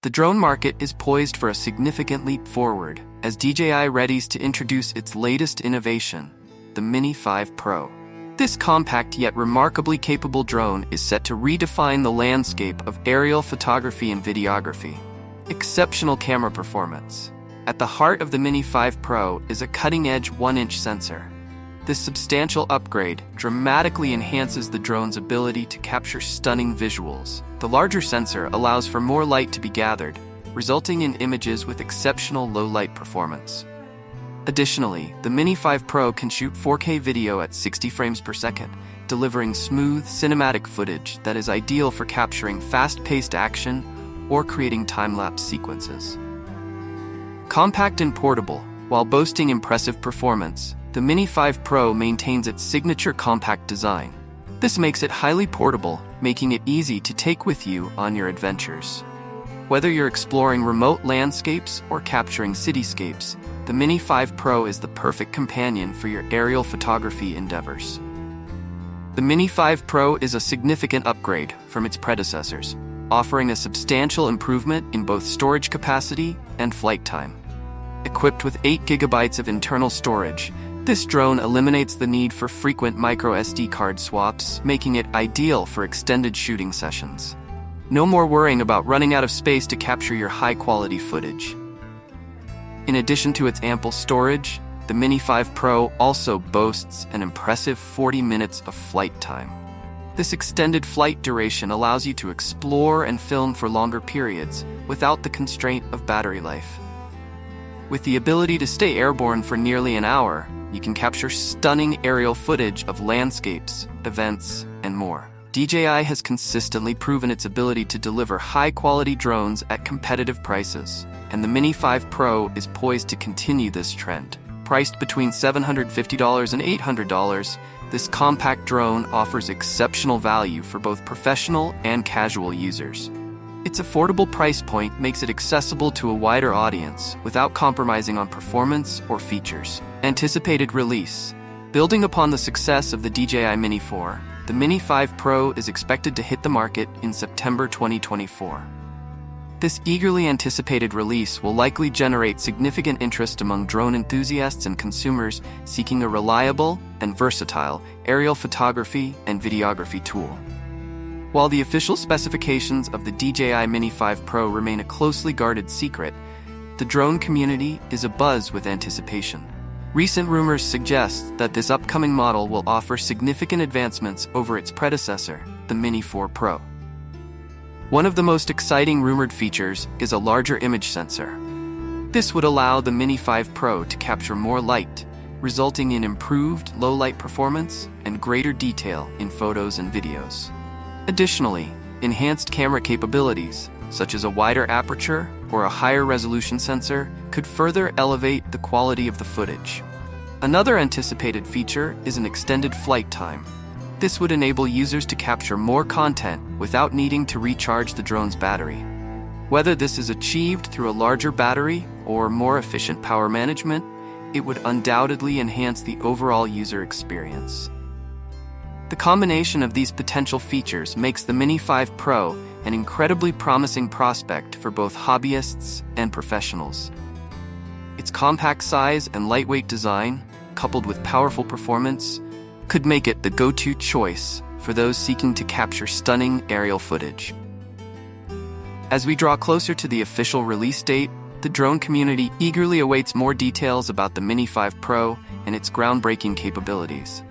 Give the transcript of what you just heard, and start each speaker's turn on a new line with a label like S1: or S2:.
S1: The drone market is poised for a significant leap forward as DJI readies to introduce its latest innovation, the Mini 5 Pro. This compact yet remarkably capable drone is set to redefine the landscape of aerial photography and videography. Exceptional camera performance. At the heart of the Mini 5 Pro is a cutting-edge 1-inch sensor. This substantial upgrade dramatically enhances the drone's ability to capture stunning visuals. The larger sensor allows for more light to be gathered, resulting in images with exceptional low-light performance. Additionally, the Mini 5 Pro can shoot 4K video at 60 frames per second, delivering smooth, cinematic footage that is ideal for capturing fast-paced action or creating time-lapse sequences. Compact and portable, while boasting impressive performance, the Mini 5 Pro maintains its signature compact design. This makes it highly portable, making it easy to take with you on your adventures. Whether you're exploring remote landscapes or capturing cityscapes, the Mini 5 Pro is the perfect companion for your aerial photography endeavors. The Mini 5 Pro is a significant upgrade from its predecessors, offering a substantial improvement in both storage capacity and flight time. Equipped with 8 GB of internal storage, this drone eliminates the need for frequent microSD card swaps, making it ideal for extended shooting sessions. No more worrying about running out of space to capture your high-quality footage. In addition to its ample storage, the Mini 5 Pro also boasts an impressive 40 minutes of flight time. This extended flight duration allows you to explore and film for longer periods without the constraint of battery life. With the ability to stay airborne for nearly an hour, you can capture stunning aerial footage of landscapes, events, and more. DJI has consistently proven its ability to deliver high-quality drones at competitive prices, and the Mini 5 Pro is poised to continue this trend. Priced between $750 and $800, this compact drone offers exceptional value for both professional and casual users. Its affordable price point makes it accessible to a wider audience without compromising on performance or features. Anticipated release. Building upon the success of the DJI Mini 4, the Mini 5 Pro is expected to hit the market in September 2024. This eagerly anticipated release will likely generate significant interest among drone enthusiasts and consumers seeking a reliable and versatile aerial photography and videography tool. While the official specifications of the DJI Mini 5 Pro remain a closely guarded secret, the drone community is abuzz with anticipation. Recent rumors suggest that this upcoming model will offer significant advancements over its predecessor, the Mini 4 Pro. One of the most exciting rumored features is a larger image sensor. This would allow the Mini 5 Pro to capture more light, resulting in improved low-light performance and greater detail in photos and videos. Additionally, enhanced camera capabilities, such as a wider aperture or a higher resolution sensor, could further elevate the quality of the footage. Another anticipated feature is an extended flight time. This would enable users to capture more content without needing to recharge the drone's battery. Whether this is achieved through a larger battery or more efficient power management, it would undoubtedly enhance the overall user experience. The combination of these potential features makes the Mini 5 Pro an incredibly promising prospect for both hobbyists and professionals. Its compact size and lightweight design, coupled with powerful performance, could make it the go-to choice for those seeking to capture stunning aerial footage. As we draw closer to the official release date, the drone community eagerly awaits more details about the Mini 5 Pro and its groundbreaking capabilities.